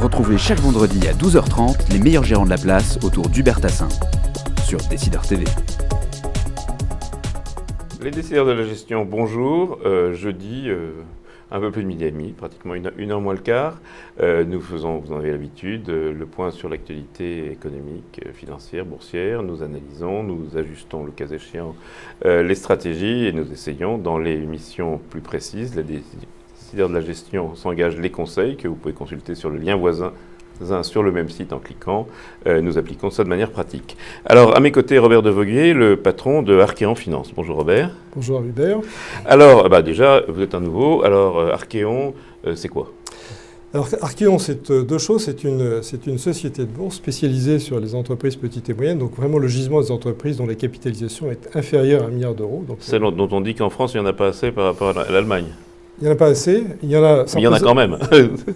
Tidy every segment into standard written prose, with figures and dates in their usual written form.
Retrouvez chaque vendredi à 12h30 les meilleurs gérants de la place autour d'Hubert Tassin sur Décideur TV. Les décideurs de la gestion, bonjour. Jeudi, un peu plus de midi et demi, pratiquement une heure moins le quart. Nous faisons, vous en avez l'habitude, le point sur l'actualité économique, financière, boursière. Nous analysons, nous ajustons le cas échéant les stratégies et nous essayons, dans les missions plus précises, les décideurs de la gestion s'engagent les conseils que vous pouvez consulter sur le lien voisin sur le même site en cliquant. Nous appliquons ça de manière pratique. Alors, à mes côtés, Robert Devoguier, le patron de Archéon Finance. Bonjour Robert. Bonjour Hubert. Alors, déjà, vous êtes un nouveau. Alors, Archéon, c'est quoi ? Alors, Archéon, c'est deux choses. C'est une société de bourse spécialisée sur les entreprises petites et moyennes, donc vraiment le gisement des entreprises dont la capitalisation est inférieure à 1 milliard d'euros. Celle dont on dit qu'en France, il n'y en a pas assez par rapport à l'Allemagne. Il n'y en a pas assez. Il y en a quand même.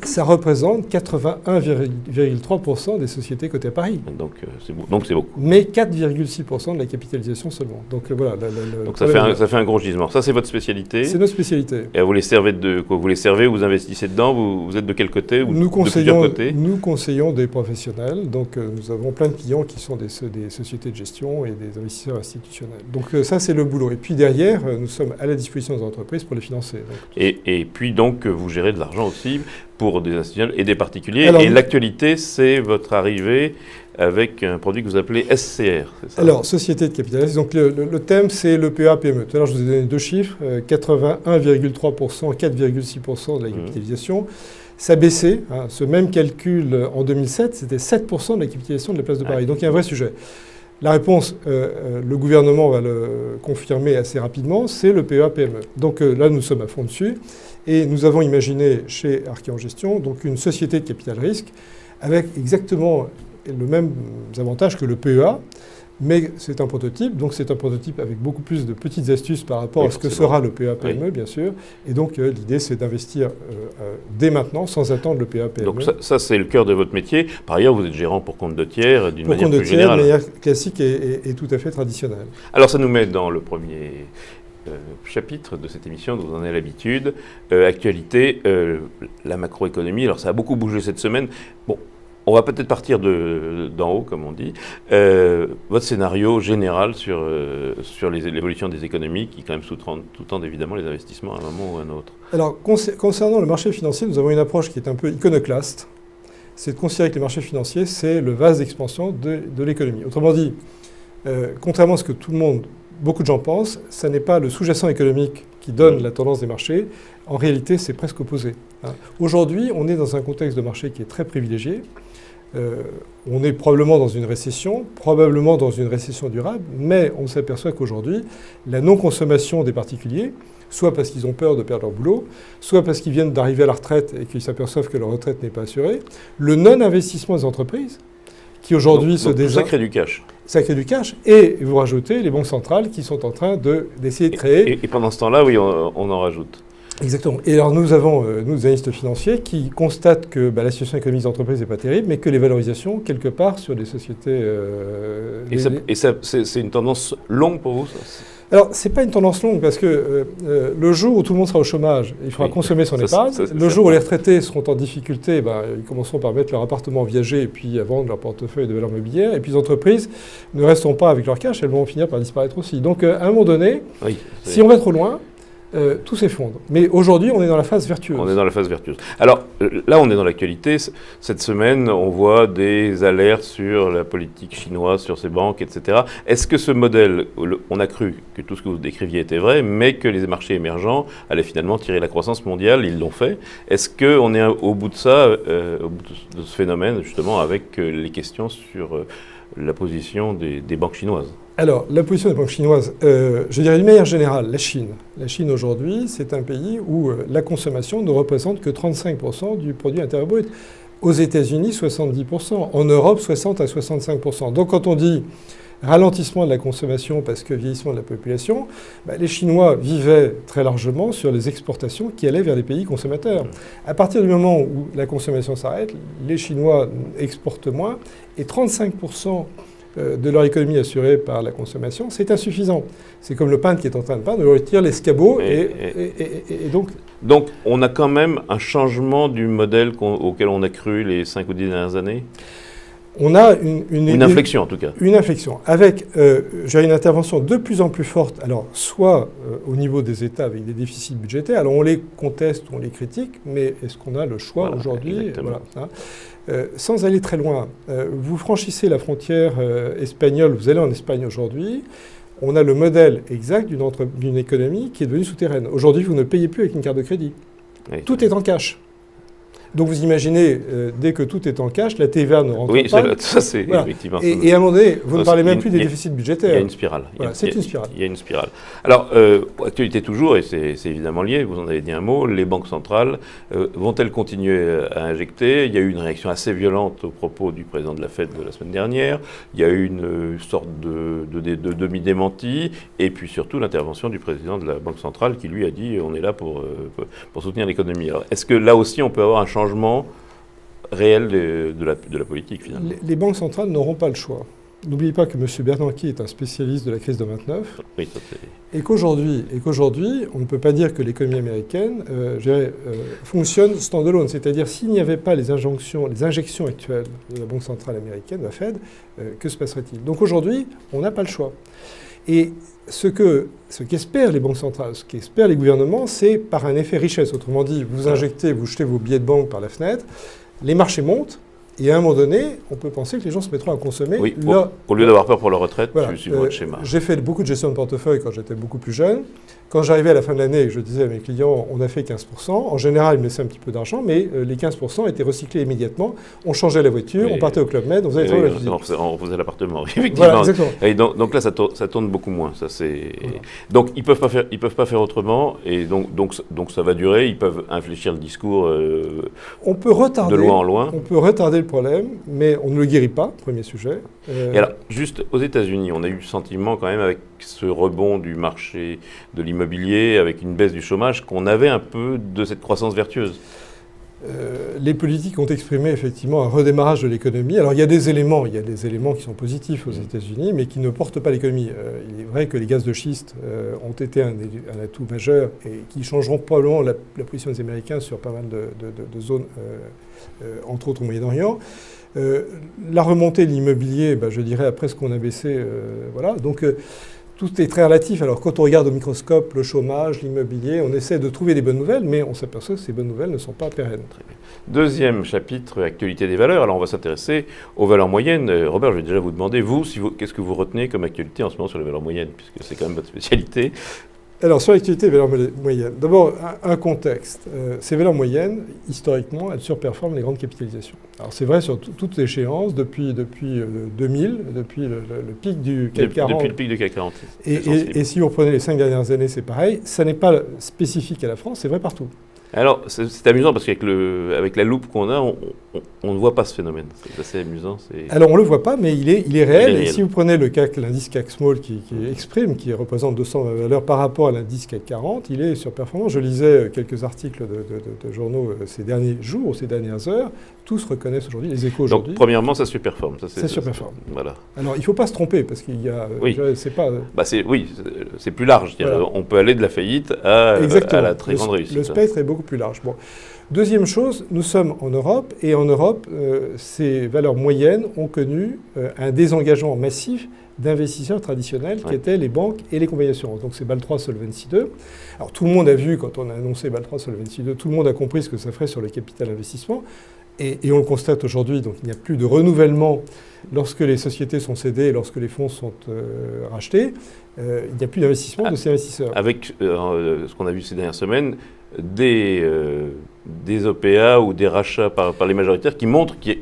Ça représente 81,3% des sociétés cotées à Paris. Donc c'est beaucoup. Mais 4,6% de la capitalisation seulement. Donc voilà. Donc ça fait un gros gisement. Ça, c'est votre spécialité. C'est notre spécialité. Et vous les servez de quoi ? Vous les servez, vous investissez dedans, vous êtes de quel côté ou nous de plusieurs côtés ? Nous conseillons des professionnels. Donc nous avons plein de clients qui sont des sociétés de gestion et des investisseurs institutionnels. Donc ça, c'est le boulot. Et puis derrière, nous sommes à la disposition des entreprises pour les financer. Et puis donc, vous gérez de l'argent aussi pour des institutionnels et des particuliers. Alors, et l'actualité, c'est votre arrivée avec un produit que vous appelez SCR, c'est ça ? Alors, Société de capitalisation. Donc le thème, c'est le PEA-PME. Tout à l'heure, je vous ai donné deux chiffres, 81,3%, 4,6% de la capitalisation. Ça baissait. Ce même calcul en 2007, c'était 7% de la capitalisation de la place de Paris. Donc il y a un vrai sujet. La réponse, le gouvernement va le confirmer assez rapidement, c'est le PEA-PME. Donc là, nous sommes à fond dessus. Et nous avons imaginé chez Archéon Gestion donc une société de capital risque avec exactement le même avantage que le PEA. Mais c'est un prototype, donc c'est un prototype avec beaucoup plus de petites astuces par rapport à ce que sera le PEA-PME, bien sûr. Et donc l'idée, c'est d'investir dès maintenant, sans attendre le PEA-PME. Donc ça, c'est le cœur de votre métier. Par ailleurs, vous êtes gérant pour compte de tiers, d'une manière plus générale. De manière classique et tout à fait traditionnelle. Alors ça nous met dans le premier chapitre de cette émission, dont vous en avez l'habitude. Actualité, la macroéconomie. Alors ça a beaucoup bougé cette semaine. Bon. On va peut-être partir d'en haut, comme on dit. Votre scénario général sur l'évolution des économies qui, quand même, sous-tendent évidemment les investissements à un moment ou à un autre. Alors, concernant le marché financier, nous avons une approche qui est un peu iconoclaste. C'est de considérer que les marchés financiers, c'est le vase d'expansion de l'économie. Autrement dit, contrairement à ce que beaucoup de gens pensent, ce n'est pas le sous-jacent économique qui donne la tendance des marchés. En réalité, c'est presque opposé. Aujourd'hui, on est dans un contexte de marché qui est très privilégié. On est probablement dans une récession durable, mais on s'aperçoit qu'aujourd'hui, la non-consommation des particuliers, soit parce qu'ils ont peur de perdre leur boulot, soit parce qu'ils viennent d'arriver à la retraite et qu'ils s'aperçoivent que leur retraite n'est pas assurée, le non-investissement des entreprises, qui aujourd'hui se ça crée du cash. Ça crée du cash, et vous rajoutez les banques centrales qui sont en train d'essayer de créer... Et pendant ce temps-là, oui, on en rajoute. Exactement. Et alors nous avons, nous, des analystes financiers, qui constatent que la situation économique des entreprises n'est pas terrible, mais que les valorisations, quelque part, sur les sociétés... c'est une tendance longue pour vous, ça ? Alors, ce n'est pas une tendance longue, parce que le jour où tout le monde sera au chômage, il faudra consommer son épargne. Le jour où les retraités seront en difficulté, ils commenceront par mettre leur appartement en viager et puis à vendre leur portefeuille de valeurs mobilières. Et puis les entreprises ne resteront pas avec leur cash, elles vont finir par disparaître aussi. Donc, à un moment donné, si on va trop loin, tout s'effondre. Mais aujourd'hui, on est dans la phase vertueuse. On est dans la phase vertueuse. Alors, là, on est dans l'actualité. Cette semaine, on voit des alertes sur la politique chinoise, sur ses banques, etc. Est-ce que ce modèle, on a cru que tout ce que vous décriviez était vrai, mais que les marchés émergents allaient finalement tirer la croissance mondiale, ils l'ont fait. Est-ce qu'on est au bout de ça, au bout de ce phénomène, justement, avec les questions sur la position des banques chinoises ? Alors, la position des banques chinoises, je dirais d'une manière générale, la Chine. La Chine aujourd'hui, c'est un pays où la consommation ne représente que 35% du produit intérieur brut. Aux États-Unis, 70%. En Europe, 60 à 65%. Donc quand on dit ralentissement de la consommation parce que vieillissement de la population, les Chinois vivaient très largement sur les exportations qui allaient vers les pays consommateurs. À partir du moment où la consommation s'arrête, les Chinois exportent moins et 35% de leur économie assurée par la consommation, c'est insuffisant. C'est comme le peintre qui est en train de peindre, il retire l'escabeau et donc... Donc, on a quand même un changement du modèle auquel on a cru les 5 ou 10 dernières années. On a une inflexion, en tout cas. Une inflexion, avec une intervention de plus en plus forte, alors soit au niveau des États avec des déficits budgétaires, alors on les conteste, on les critique, mais est-ce qu'on a le choix aujourd'hui sans aller très loin, vous franchissez la frontière espagnole, vous allez en Espagne aujourd'hui, on a le modèle exact d'une économie qui est devenue souterraine. Aujourd'hui, vous ne payez plus avec une carte de crédit. Oui. Tout est en cash. Donc vous imaginez, dès que tout est en cash, la TVA ne rentre pas. Oui, ça c'est effectivement. Et à un moment donné, vous ne parlez même plus des déficits budgétaires. Il y a une spirale. C'est une spirale. Il y a une spirale. Alors, actualité toujours, et c'est évidemment lié, vous en avez dit un mot, les banques centrales vont-elles continuer à injecter? Il y a eu une réaction assez violente au propos du président de la Fed de la semaine dernière. Il y a eu une sorte de demi-démenti, et puis surtout l'intervention du président de la Banque centrale qui lui a dit on est là pour soutenir l'économie. Alors, est-ce que là aussi on peut avoir un changement réel de la politique, finalement? Les banques centrales n'auront pas le choix. N'oubliez pas que M. Bernanke est un spécialiste de la crise de 29. Oui, et qu'aujourd'hui, on ne peut pas dire que l'économie américaine fonctionne stand-alone. C'est-à-dire, s'il n'y avait pas les injections actuelles de la Banque centrale américaine, la Fed, que se passerait-il? Donc aujourd'hui, on n'a pas le choix. Et ce qu'espèrent les banques centrales, ce qu'espèrent les gouvernements, c'est par un effet richesse. Autrement dit, vous injectez, vous jetez vos billets de banque par la fenêtre, les marchés montent, et à un moment donné, on peut penser que les gens se mettront à consommer. Oui, au lieu d'avoir peur pour leur retraite, je suis votre schéma. J'ai fait beaucoup de gestion de portefeuille quand j'étais beaucoup plus jeune. Quand j'arrivais à la fin de l'année, je disais à mes clients, on a fait 15%. En général, ils me laissaient un petit peu d'argent, mais les 15% étaient recyclés immédiatement. On changeait la voiture, on partait au Club Med, on faisait on faisait l'appartement, effectivement. Voilà, et donc là, ça tourne beaucoup moins. Donc ils peuvent pas faire autrement, et donc ça va durer. Ils peuvent infléchir le discours on peut retarder, de loin en loin. On peut retarder le problème, mais on ne le guérit pas, premier sujet. Et alors, juste aux États-Unis, on a eu le sentiment quand même avec ce rebond du marché de l'immobilier, avec une baisse du chômage, qu'on avait un peu de cette croissance vertueuse. Les politiques ont exprimé effectivement un redémarrage de l'économie. Alors il y a des éléments qui sont positifs aux États-Unis, mais qui ne portent pas l'économie. Il est vrai que les gaz de schiste ont été un atout majeur et qui changeront probablement la position des Américains sur pas mal de zones, entre autres au Moyen-Orient. La remontée de l'immobilier, je dirais après ce qu'on a baissé, voilà. Donc tout est très relatif. Alors quand on regarde au microscope le chômage, l'immobilier, on essaie de trouver des bonnes nouvelles, mais on s'aperçoit que ces bonnes nouvelles ne sont pas pérennes. Très bien. Deuxième chapitre, actualité des valeurs. Alors on va s'intéresser aux valeurs moyennes. Robert, je vais déjà vous demander, qu'est-ce que vous retenez comme actualité en ce moment sur les valeurs moyennes, puisque c'est quand même votre spécialité. Alors, sur l'activité des valeurs moyennes, d'abord, un contexte. Ces valeurs moyennes, historiquement, elles surperforment les grandes capitalisations. Alors, c'est vrai sur toutes les échéances, depuis 2000, depuis le pic du CAC 40. Depuis le pic du CAC 40. Et si vous reprenez les 5 dernières années, c'est pareil. Ça n'est pas spécifique à la France, c'est vrai partout. Alors, c'est amusant parce qu'avec la loupe qu'on a, on ne voit pas ce phénomène. C'est assez amusant. Alors, on ne le voit pas, mais il est réel. Et si vous prenez l'indice CAC Small qui représente 200 valeurs par rapport à l'indice CAC 40, il est surperformant. Je lisais quelques articles de journaux ces derniers jours, ces dernières heures. Tous reconnaissent aujourd'hui, les échos aujourd'hui. Donc, premièrement, ça surperforme. Ça surperforme. Voilà. Alors, il ne faut pas se tromper parce qu'il y a... c'est pas... c'est plus large. Voilà. On peut aller de la faillite à la très grande réussite. Le spectre est beaucoup plus large. Bon. Deuxième chose, nous sommes en Europe, et en Europe, ces valeurs moyennes ont connu un désengagement massif d'investisseurs traditionnels qui étaient les banques et les compagnies d'assurance. Donc c'est BAL 3 Solvency 2. Alors tout le monde a vu, quand on a annoncé BAL 3 Solvency 2, tout le monde a compris ce que ça ferait sur le capital investissement. Et on le constate aujourd'hui, donc il n'y a plus de renouvellement lorsque les sociétés sont cédées et lorsque les fonds sont rachetés. Il n'y a plus d'investissement de ces investisseurs. Avec ce qu'on a vu ces dernières semaines, des OPA ou des rachats par les majoritaires qui montrent qu'il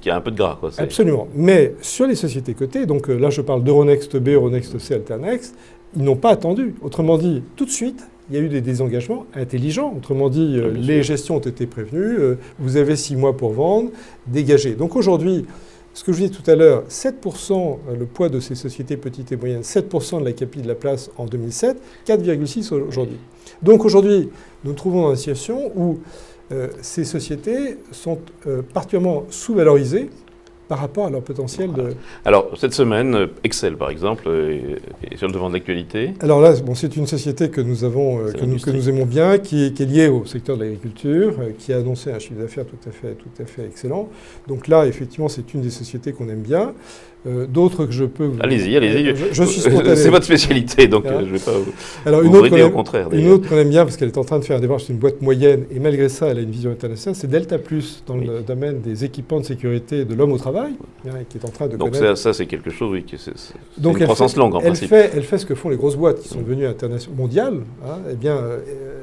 y a un peu de gras. Absolument. Mais sur les sociétés cotées, donc là je parle d'Euronext B, Euronext C, Alternext, ils n'ont pas attendu. Autrement dit, tout de suite, il y a eu des désengagements intelligents. Autrement dit, les gestions ont été prévenues, vous avez 6 mois pour vendre, dégagez. Donc aujourd'hui, ce que je vous disais tout à l'heure, 7%, le poids de ces sociétés petites et moyennes, 7% de la capitale de la place en 2007, 4,6% aujourd'hui. Donc aujourd'hui, nous nous trouvons dans une situation où ces sociétés sont particulièrement sous-valorisées par rapport à leur potentiel de... Alors, cette semaine, Excel, par exemple, est sur le devant de l'actualité. Alors là, bon, c'est une société que nous avons, que nous aimons bien, qui est liée au secteur de l'agriculture, qui a annoncé un chiffre d'affaires tout à fait excellent. Donc là, effectivement, c'est une des sociétés qu'on aime bien. D'autres que je peux... Allez-y. Je suis spontané. C'est votre spécialité, donc je ne vais pas Alors, vous brider, au contraire. Une autre qu'on aime bien, parce qu'elle est en train de faire un démarche, c'est une boîte moyenne, et malgré ça, elle a une vision internationale, c'est Delta Plus, dans le domaine des équipements de sécurité de l'homme au travail, qui est en train de donc connaître... ça, c'est quelque chose, oui, c'est donc une croissance longue, en principe. Elle fait ce que font les grosses boîtes qui sont devenues mondiales. Eh bien,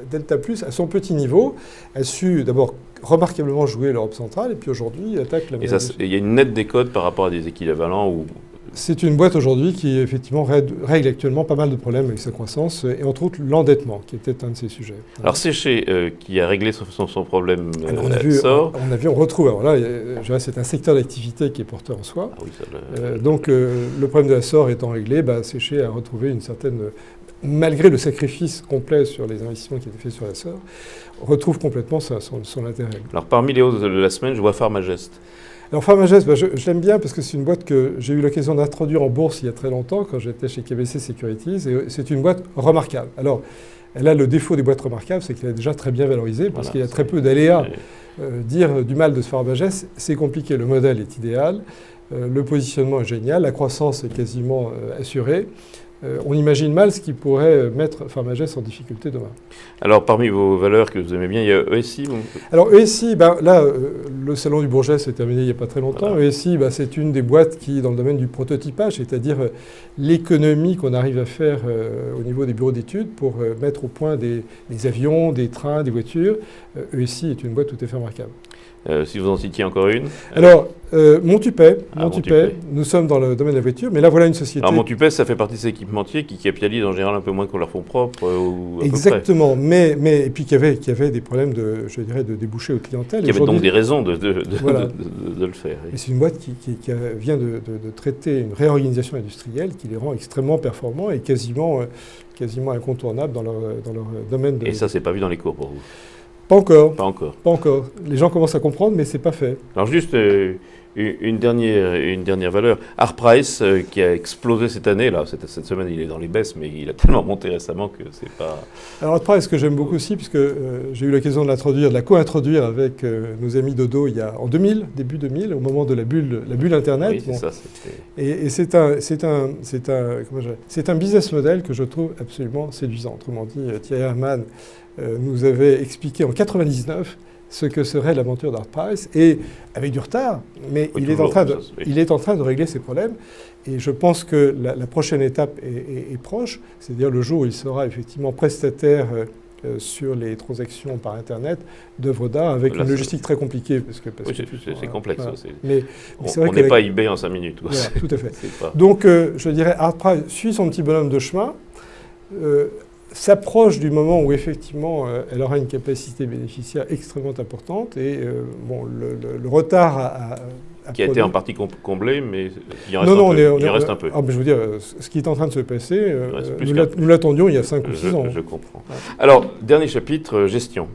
Delta Plus, à son petit niveau, a su d'abord remarquablement jouer l'Europe centrale, et puis aujourd'hui, attaque l'Amérique du Sud. Et il y a une nette décote par rapport à des équivalents où... C'est une boîte aujourd'hui qui, effectivement, règle actuellement pas mal de problèmes avec sa croissance, et entre autres l'endettement, qui était un de ses sujets. Alors Séché, qui a réglé son problème, on retrouve. Alors là, c'est un secteur d'activité qui est porteur en soi. Ah oui, donc le problème de la SOR étant réglé, Séché a retrouvé une certaine... Malgré le sacrifice complet sur les investissements qui étaient faits sur la SOR, retrouve complètement son intérêt. Alors parmi les hausses de la semaine, je vois Pharmagest. Alors Pharmagest, je l'aime bien parce que c'est une boîte que j'ai eu l'occasion d'introduire en bourse il y a très longtemps, quand j'étais chez KBC Securities, et c'est une boîte remarquable. Alors, elle a le défaut des boîtes remarquables, c'est qu'elle est déjà très bien valorisée, parce qu'il y a très peu d'aléas. Dire du mal de Pharmagest, c'est compliqué. Le modèle est idéal, le positionnement est génial, la croissance est quasiment assurée. On imagine mal ce qui pourrait mettre Pharmagest en difficulté demain. Alors, parmi vos valeurs que vous aimez bien, il y a ESI. Alors, ESI, là, le salon du Bourget s'est terminé il n'y a pas très longtemps. Voilà. ESI, c'est une des boîtes qui, dans le domaine du prototypage, c'est-à-dire l'économie qu'on arrive à faire au niveau des bureaux d'études pour mettre au point des avions, des trains, des voitures. ESI est une boîte tout à fait remarquable. Si vous en citiez encore une. Alors, Montupet, nous sommes dans le domaine de la voiture, mais là voilà une société... Alors Montupet, ça fait partie de ces équipementiers qui capitalisent en général un peu moins qu'on leur fonds propres. Exactement, mais et puis qui avait des problèmes de débouchés aux clientèles. Il y avait donc des raisons de le faire. Et c'est une boîte qui vient de traiter une réorganisation industrielle qui les rend extrêmement performants et quasiment incontournables dans leur domaine de... Et ça, c'est pas vu dans les cours pour vous? Pas encore. Pas encore. Pas encore. Les gens commencent à comprendre, mais c'est pas fait. Alors juste une dernière valeur. Artprice qui a explosé cette année. Là, cette semaine, il est dans les baisses, mais il a tellement monté récemment que c'est pas... Alors Artprice, que j'aime beaucoup aussi, puisque j'ai eu l'occasion de la co-introduire avec nos amis Dodo en 2000, début 2000, au moment de la bulle Internet. Oui, c'est ça. Et c'est un business model que je trouve absolument séduisant. Autrement dit, Thierry Hermann nous avait expliqué en 1999 ce que serait l'aventure d'Artprice, et avec du retard, mais il est en train de régler ses problèmes. Et je pense que la prochaine étape est proche, c'est-à-dire le jour où il sera effectivement prestataire sur les transactions par Internet d'œuvres d'art, avec une logistique très compliquée. C'est complexe. Voilà. On n'est pas eBay en 5 minutes. Voilà, tout à fait. Donc, je dirais, Artprice suit son petit bonhomme de chemin, s'approche du moment où effectivement elle aura une capacité bénéficiaire extrêmement importante, et le retard qui a été en partie comblé, mais il en reste un peu. Je veux dire, ce qui est en train de se passer, nous l'attendions il y a 5 ou 6 ans. Je comprends. Ouais. Alors, dernier chapitre, gestion.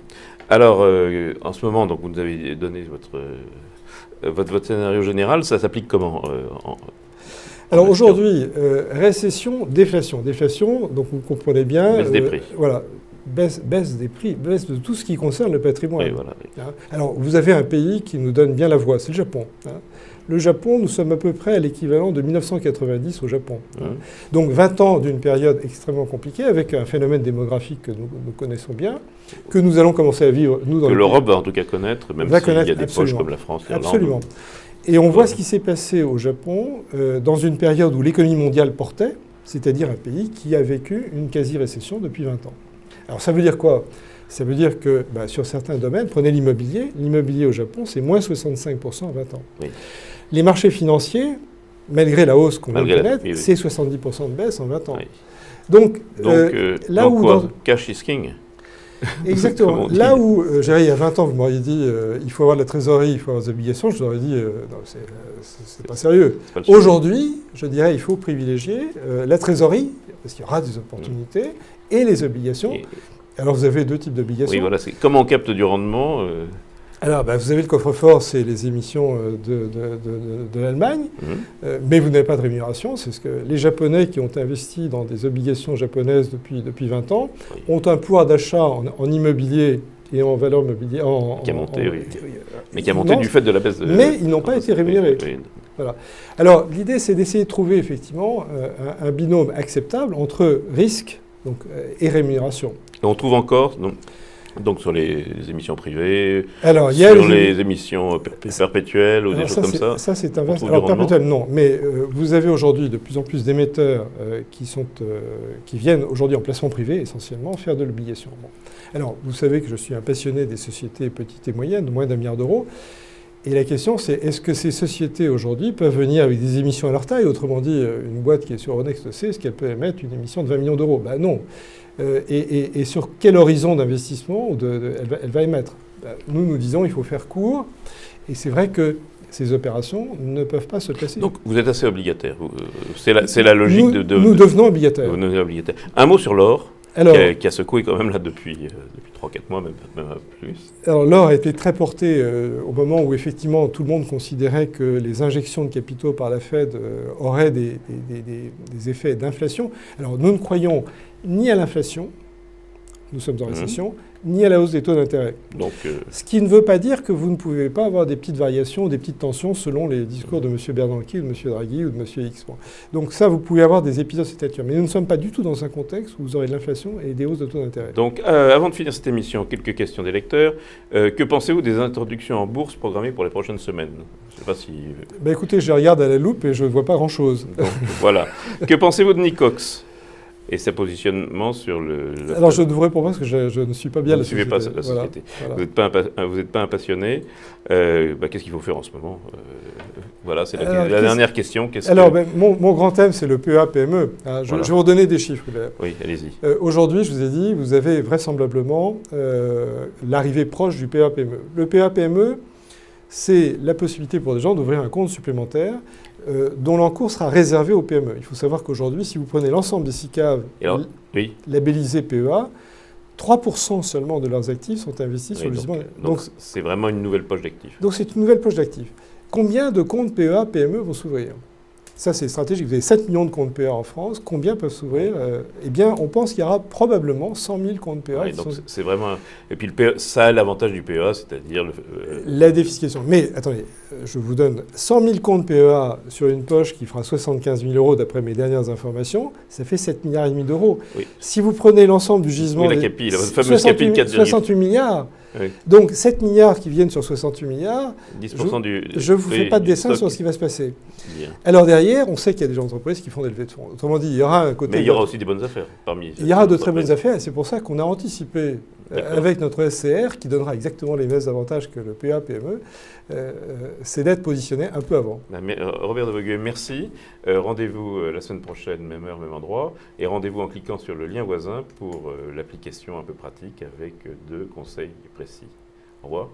Alors, en ce moment, donc, vous nous avez donné votre scénario général, ça s'applique comment Alors aujourd'hui, récession, déflation. Déflation, donc vous comprenez bien... Baisse des prix. Voilà, baisse des prix, baisse de tout ce qui concerne le patrimoine. Oui, voilà, oui. Alors vous avez un pays qui nous donne bien la voie, c'est le Japon. Le Japon, nous sommes à peu près à l'équivalent de 1990 au Japon. Donc 20 ans d'une période extrêmement compliquée, avec un phénomène démographique que nous connaissons bien, que nous allons commencer à vivre, nous, dans que l'Europe va en tout cas connaître, même s'il y a des poches comme la France, l'Irlande. Absolument. Et on voit ce qui s'est passé au Japon dans une période où l'économie mondiale portait, c'est-à-dire un pays qui a vécu une quasi-récession depuis 20 ans. Alors ça veut dire quoi? Ça veut dire que sur certains domaines, prenez l'immobilier au Japon, c'est moins 65% en 20 ans. Oui. Les marchés financiers, malgré la hausse qu'on vient de connaître, c'est 70% de baisse en 20 ans. Oui. Donc là où... Cash is king. Exactement. Là où, il y a 20 ans, vous m'auriez dit il faut avoir de la trésorerie, il faut avoir des obligations, je vous aurais dit non, c'est pas sérieux. Aujourd'hui, je dirais il faut privilégier la trésorerie, parce qu'il y aura des opportunités, et les obligations. Alors vous avez deux types d'obligations. Oui, voilà, c'est comment on capte du rendement Alors, vous avez le coffre-fort, c'est les émissions de l'Allemagne, mais vous n'avez pas de rémunération. C'est ce que les Japonais qui ont investi dans des obligations japonaises depuis 20 ans ont un pouvoir d'achat en immobilier et en valeur mobilière. Qui a monté, mais qui a monté du fait de la baisse de... Mais ils n'ont pas été rémunérés. Voilà. Alors, l'idée, c'est d'essayer de trouver effectivement un binôme acceptable entre risque et rémunération. Et on trouve encore... Donc sur les émissions privées, alors, sur les émissions perpétuelles ou des choses comme ça. Ça, c'est un alors perpétuel, non. Mais vous avez aujourd'hui de plus en plus d'émetteurs qui viennent aujourd'hui en placement privé, essentiellement, faire de l'obligation. Bon. Alors, vous savez que je suis un passionné des sociétés petites et moyennes, de moins d'1 milliard d'euros. Et la question, c'est est-ce que ces sociétés aujourd'hui peuvent venir avec des émissions à leur taille? Autrement dit, une boîte qui est sur Euronext sait est-ce qu'elle peut émettre une émission de 20 millions d'euros? Non. Et sur quel horizon d'investissement elle va émettre? Nous disons qu'il faut faire court. Et c'est vrai que ces opérations ne peuvent pas se placer. Donc vous êtes assez obligataire. C'est la logique nous devenons obligataires. Vous devenez obligataire. Un mot sur l'or. Alors, qui a secoué quand même là depuis 3-4 mois, même plus. Alors l'or a été très porté au moment où effectivement tout le monde considérait que les injections de capitaux par la Fed auraient des effets d'inflation. Alors nous ne croyons ni à l'inflation, nous sommes en récession, ni à la hausse des taux d'intérêt. Donc, ce qui ne veut pas dire que vous ne pouvez pas avoir des petites variations, des petites tensions selon les discours de M. Bernanke, de M. Draghi ou de M. X. Donc ça, vous pouvez avoir des épisodes de cette nature. Mais nous ne sommes pas du tout dans un contexte où vous aurez de l'inflation et des hausses de taux d'intérêt. Donc avant de finir cette émission, quelques questions des lecteurs. Que pensez-vous des introductions en bourse programmées pour les prochaines semaines? Je ne sais pas si... écoutez, je regarde à la loupe et je ne vois pas grand-chose. Donc voilà. Que pensez-vous de Nicox et sa positionnement sur le... Alors je ne vous réponds pas parce que je ne suis pas bien la société. Vous ne suivez pas la société. Voilà. Vous n'êtes pas un passionné. Qu'est-ce qu'il faut faire en ce moment? Voilà, c'est la dernière question. Mon grand thème, c'est le PEA-PME. Je vais vous redonner des chiffres. Oui, allez-y. Aujourd'hui, je vous ai dit, vous avez vraisemblablement l'arrivée proche du PEA-PME. Le PEA-PME, c'est la possibilité pour des gens d'ouvrir un compte supplémentaire dont l'encours sera réservé aux PME. Il faut savoir qu'aujourd'hui, si vous prenez l'ensemble des SICAV labellisés PEA, 3% seulement de leurs actifs sont investis sur le gisement. Donc c'est vraiment une nouvelle poche d'actifs. Donc c'est une nouvelle poche d'actifs. Combien de comptes PEA, PME vont s'ouvrir? Ça, c'est stratégique. Vous avez 7 millions de comptes PEA en France. Combien peuvent s'ouvrir? Eh bien, on pense qu'il y aura probablement 100 000 comptes PEA. Oui, donc c'est vraiment... Et puis, ça a l'avantage du PEA, c'est-à-dire... La défiscalisation. Mais, attendez, je vous donne 100 000 comptes PEA sur une poche qui fera 75 000 euros d'après mes dernières informations. Ça fait 7,5 milliards d'euros. Oui. Si vous prenez l'ensemble du gisement... Oui, la CAPI, la fameuse CAPI de 4,8. 68 milliards. Oui. Donc 7 milliards qui viennent sur 68 milliards, 10% je ne vous fais pas de dessin sur ce qui va se passer. Bien. Alors derrière, on sait qu'il y a des entreprises qui font des levées de fonds. Autrement dit, il y aura un côté... Mais il y aura aussi des bonnes affaires parmi... Il y aura de très bonnes affaires et c'est pour ça qu'on a anticipé avec notre SCR, qui donnera exactement les mêmes avantages que le PEA-PME, c'est d'être positionné un peu avant. Robert de Vogüé, merci. Rendez-vous la semaine prochaine, même heure, même endroit. Et rendez-vous en cliquant sur le lien voisin pour l'application un peu pratique avec 2 conseils précis. Au revoir.